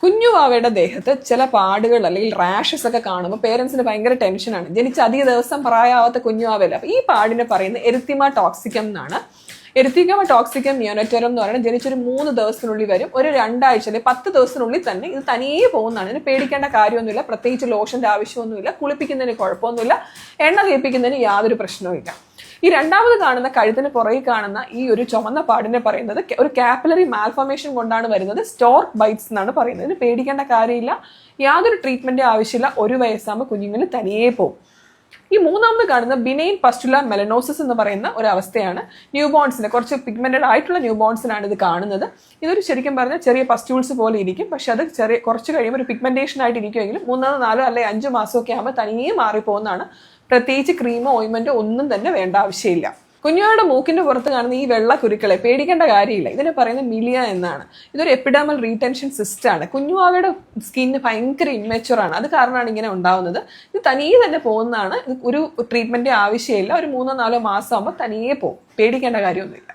കുഞ്ഞുവാവയുടെ ദേഹത്ത് ചില പാടുകൾ അല്ലെങ്കിൽ റാഷസ് ഒക്കെ കാണുമ്പോൾ പേരൻസിന് ഭയങ്കര ടെൻഷനാണ്. ജനിച്ച് അധിക ദിവസം പ്രായമാവാത്ത കുഞ്ഞുവാവല്ല. അപ്പൊ ഈ പാടിനെ പറയുന്നത് എരിത്തിമ ടോക്സിക്കം എന്നാണ്. എരിത്തിമ ടോക്സിക്കം നിയോനറ്റോറം എന്ന് പറയുന്നത് ജനിച്ചൊരു 3 ദിവസത്തിനുള്ളിൽ വരും. ഒരു 2 ആഴ്ച അല്ലെങ്കിൽ 10 ദിവസത്തിനുള്ളിൽ തന്നെ ഇത് തനിയെ പോകുന്നതാണ്. ഇതിന് പേടിക്കേണ്ട കാര്യമൊന്നുമില്ല. പ്രത്യേകിച്ച് ലോഷന്റെ ആവശ്യമൊന്നുമില്ല. കുളിപ്പിക്കുന്നതിന് കുഴപ്പമൊന്നുമില്ല. എണ്ണ തേപ്പിക്കുന്നതിന് യാതൊരു പ്രശ്നവുമില്ല. ഈ രണ്ടാമത് കാണുന്ന കഴുത്തിന് പുറകിൽ കാണുന്ന ഈ ഒരു ചുമന്ന പാടിനെ പറയുന്നത് ഒരു കാപ്പിലറി മാൽഫോർമേഷൻ കൊണ്ടാണ് വരുന്നത്. സ്റ്റോർക്ക് ബൈറ്റ്സ് എന്നാണ് പറയുന്നത്. ഇതിന് പേടിക്കേണ്ട കാര്യമില്ല. യാതൊരു ട്രീറ്റ്മെന്റ് ആവശ്യമില്ല. 1 വയസ്സാകുമ്പോൾ കുഞ്ഞുങ്ങൾ തനിയെ പോകും. ഈ മൂന്നാമത് കാണുന്ന ബിനൈൻ പസ്റ്റുലാർ മെലനോസിസ് എന്ന് പറയുന്ന ഒരു അവസ്ഥയാണ്. ന്യൂബോൺസിന് കുറച്ച് പിഗ്മെന്റഡ് ആയിട്ടുള്ള ന്യൂബോൺസിനാണ് ഇത് കാണുന്നത്. ഇതൊരു ശരിക്കും പറഞ്ഞാൽ ചെറിയ പസ്റ്റ്യൂൾസ് പോലെ ഇരിക്കും. പക്ഷെ അത് കുറച്ച് കഴിയുമ്പോൾ ഒരു പിഗ്മെന്റേഷൻ ആയിട്ട് ഇരിക്കുമെങ്കിലും 3, 4 അല്ലെങ്കിൽ 5 മാസമൊക്കെ ആകുമ്പോൾ തനിയെ മാറിപ്പോകുന്നതാണ്. പ്രത്യേകിച്ച് ക്രീമോ ഓയിൻമെന്റോ ഒന്നും തന്നെ വേണ്ട ആവശ്യമില്ല. കുഞ്ഞുങ്ങളുടെ മൂക്കിന്റെ പുറത്ത് കാണുന്ന ഈ വെള്ള കുരുക്കളെ പേടിക്കേണ്ട കാര്യമില്ല. ഇതിനെ പറയുന്നത് മിലിയ എന്നാണ്. ഇതൊരു എപ്പിഡെർമൽ റീടെൻഷൻ സിസ്റ്റ് ആണ്. കുഞ്ഞുവാവയുടെ സ്കിന്ന് ഭയങ്കര ഇൻമെച്യൂർ ആണ്. അത് കാരണമാണ് ഇങ്ങനെ ഉണ്ടാവുന്നത്. ഇത് തനിയെ തന്നെ പോകുന്നതാണ്. ഒരു ട്രീറ്റ്മെന്റ് ആവശ്യമില്ല. ഒരു 3, 4 മാസം ആകുമ്പോൾ തനിയെ പോകും. പേടിക്കേണ്ട കാര്യമൊന്നുമില്ല.